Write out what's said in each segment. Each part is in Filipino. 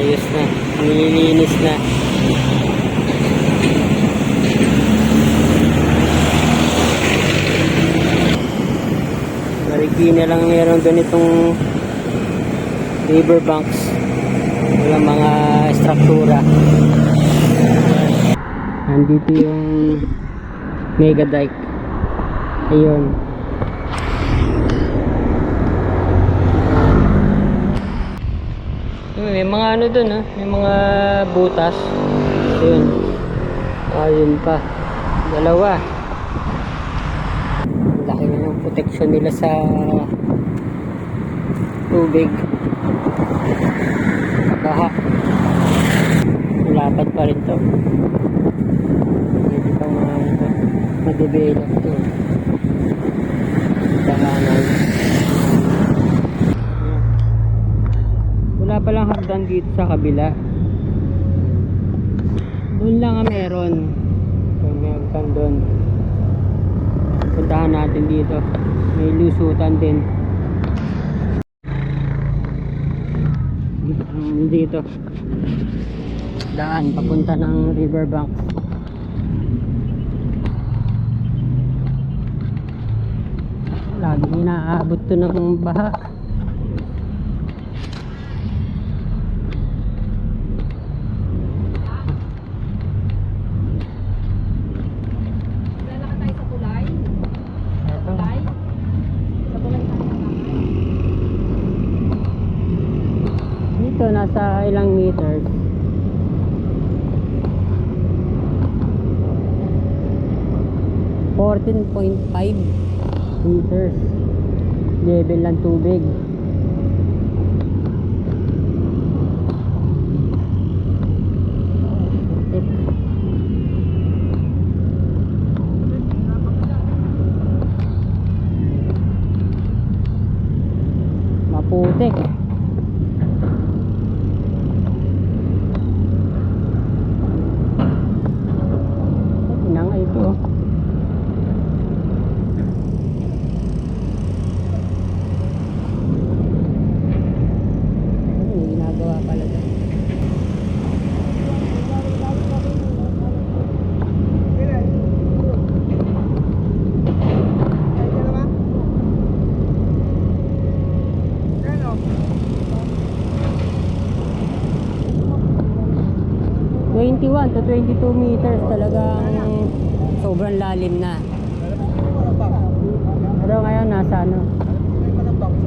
Ayos na. Nililinis na. Marikina lang meron doon itong riverbanks. Walang mga struktura. Nandito yung mega dike. Ayun. May mga ano dun ha. May mga butas. Ayun. Ayun pa. Dalawa. Laki na ng protection nila sa tubig. Baha. Lapad pa rin to. Hindi pa ma-develop to. Dahanan. Wala palang hagdan dito sa kabila. Doon lang ang meron. May hagdan doon. Puntahan natin dito. May lusutan din. Dito. Daan papunta ng riverbank. Laging inaabot to ng baha. Dito nasa ilang meters? 14.5 meters level ng tubig. Maputik. Inang ito. Pala dyan. To 22 meters talagang sobrang lalim na. Pero ngayon nasa ano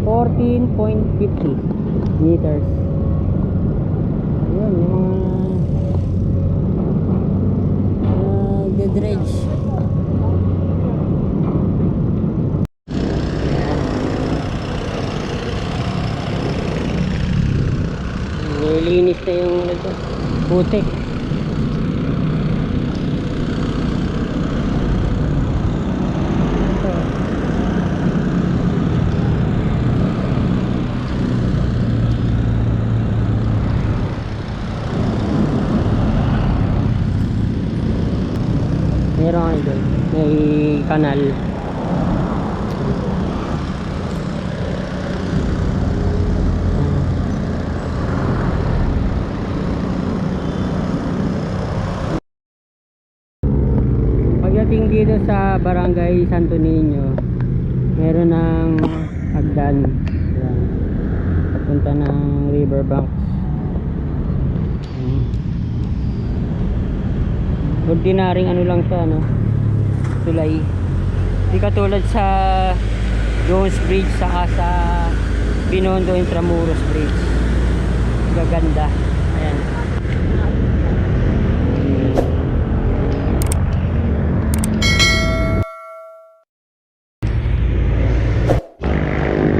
14.50 meters. Ayun yung mga dredge. Nilinis na yung putik. Meron doon, may kanal. Pagdating dito sa Barangay Santo Niño, meron ng hagdan. Yan. Papunta ng riverbanks. Ordinaryong ano lang siya, no? Tulay. Hindi katulad sa Jones Bridge saka sa Binondo Intramuros Bridge. Gaganda. Ayan.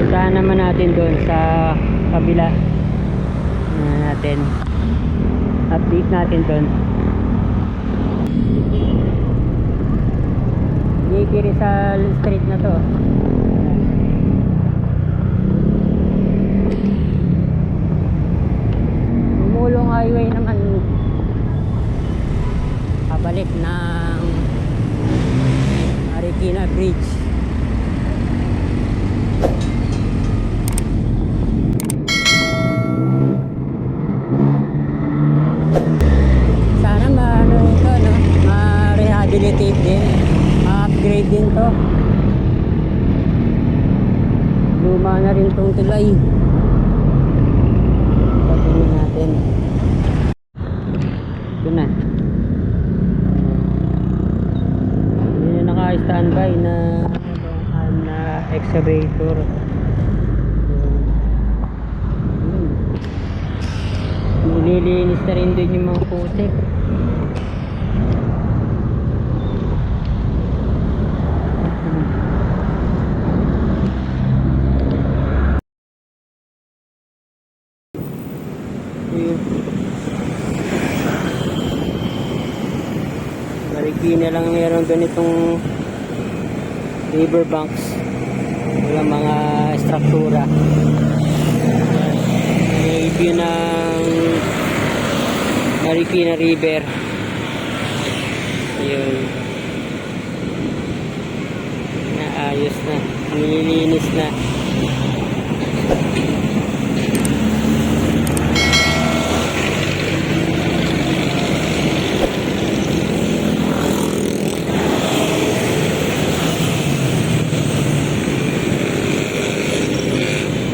Puntahan naman natin doon sa kabila. Natin. Update natin doon. Rizal Street na to. Mulong highway naman pabalik ng Marikina Bridge. din to. Luma na rin tong tulay. Tatingin natin. Ito na. Hindi na naka-standby na excavator. Nililinis na rin din yung mga putik. Marikina lang meron doon itong riverbanks. Walang mga struktura. May view ng Marikina River. Yun. Naayos na. Nililinis na.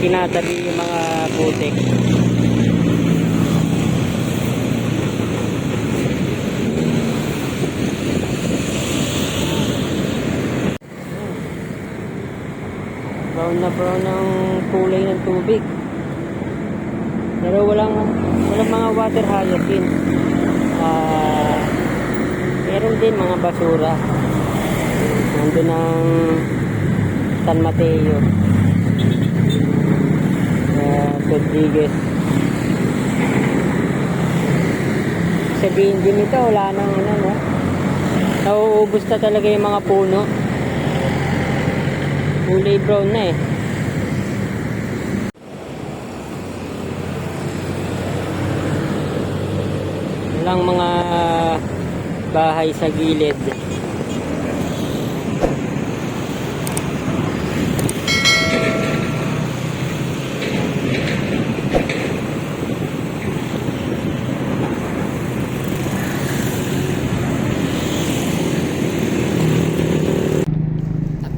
Tinatabi yung mga putik. Brown na brown ang kulay ng tubig. Pero walang mga water hyacinth. Meron din mga basura. Nandun ang San Mateo. Rodriguez. Sabihin din ito, wala nang no? Nauubos na talaga yung mga puno. Kulay brown na eh. Walang mga bahay sa gilid.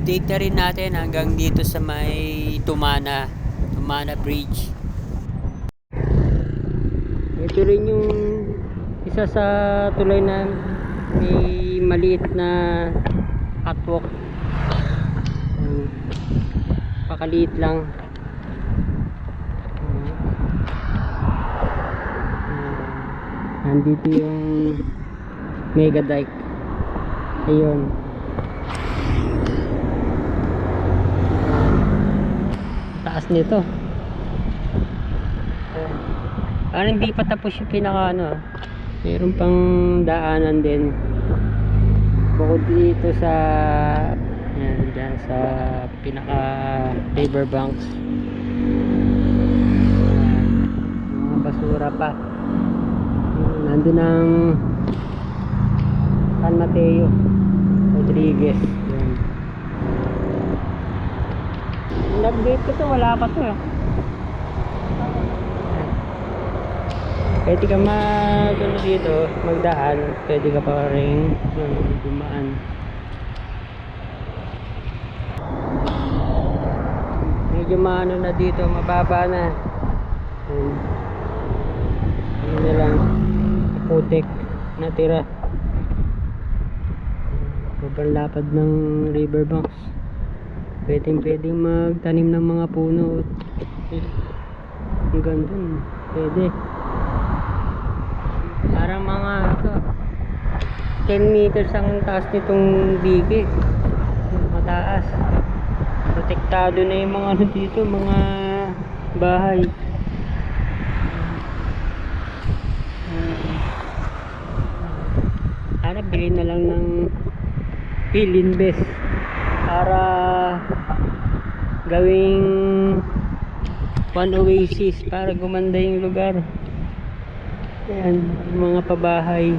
Update na rin natin hanggang dito sa may Tumana Bridge. Ito rin yung isa sa tulay na may maliit na catwalk. Pakaliit lang. Nandito yung Mega Dike. Ayun. Taas nito. Parang hindi pa tapos yung pinaka ano. Meron pang daanan din. Bukod dito sa yan, dyan sa pinaka riverbanks. Mga basura pa. Nandun ang San Mateo Rodriguez. Nag-date ko to, wala pa to eh. Pwede ka dito, magdaan, pwede ka pa rin dumaan. Medyo maano na dito, mababa na. Ano na lang, putik natira. Sobrang lapad ng riverbanks. Pwedeng magtanim ng mga puno. Ang ganda, pwede. Parang mga 10 meters ang taas nitong bigi. Mataas. Protektado na yung mga ano dito, mga bahay. Bilhin na lang ng Philinvest para gawing one oasis para gumanda yung lugar. Ayan, mga pabahay.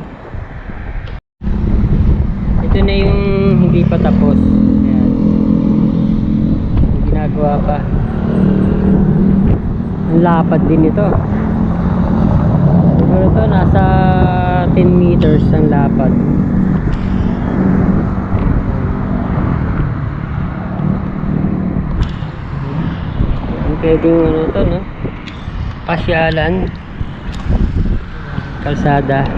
Ito na yung hindi pa tapos. Ayan, ginagawa pa. Ang lapad din ito. Siguro ito nasa 10 meters ang lapad. Pwedeng ano to, no? Pasyalan. Kalsada.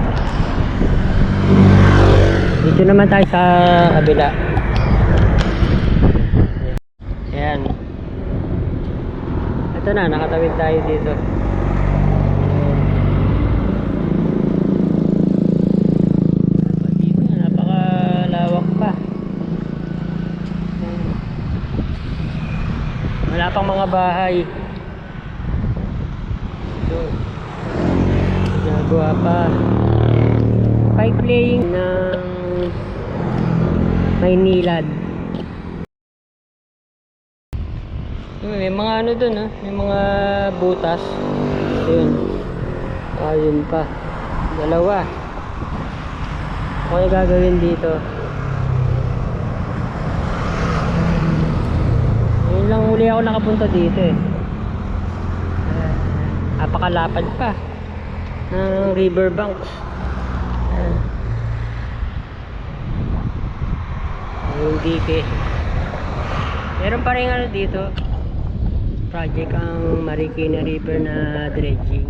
Dito naman tayo sa kabila. Ayan. Ito na, nakatawid tayo dito. Dito, napakalawak pa. Wala pang mga bahay. Ito. Ginagawa pa. Pipe laying ng Maynilad. May mga ano dun, ha? May mga butas. Ayun. Ayun pa. Dalawa. Ano yung gagawin dito? Ngayon lang muli ako nakapunta dito eh. Napakalapad pa ng riverbanks. Yung dike. Meron pa rin ano dito project ang Marikina River na dredging.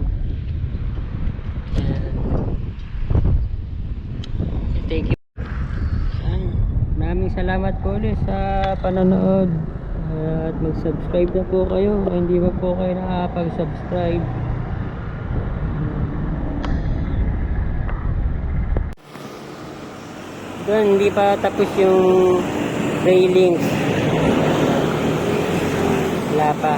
Thank you. Maraming salamat po ulit sa panonood at mag-subscribe na po kayo kung hindi pa po kayo nakapag-subscribe. Doon hindi pa tapos yung railings. Wala pa.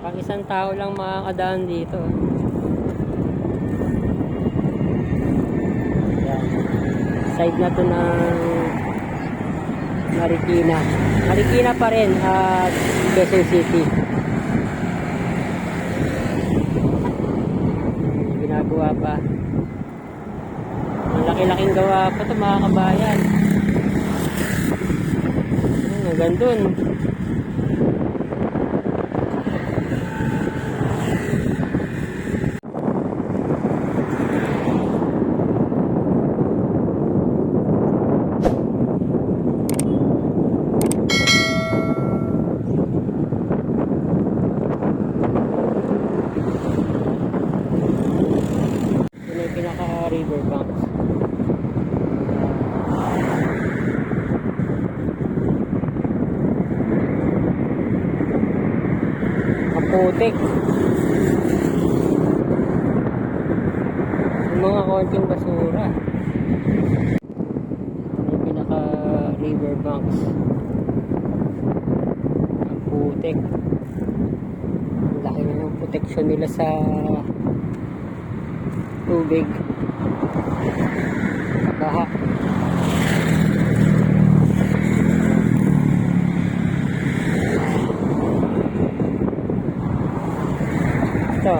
Pang isang tao lang makakadaan dito. Side na to ng Marikina. Marikina pa rin at Quezon City. Ginagawa pa. Ang laki-laking gawa pa to mga kabayan. Hanggang dun. Riverbanks. Kaputik. Yung mga konting basura. Yung pinaka riverbanks. Kaputik. Ang laki na ng protection nila sa tubig. Baha. Ito.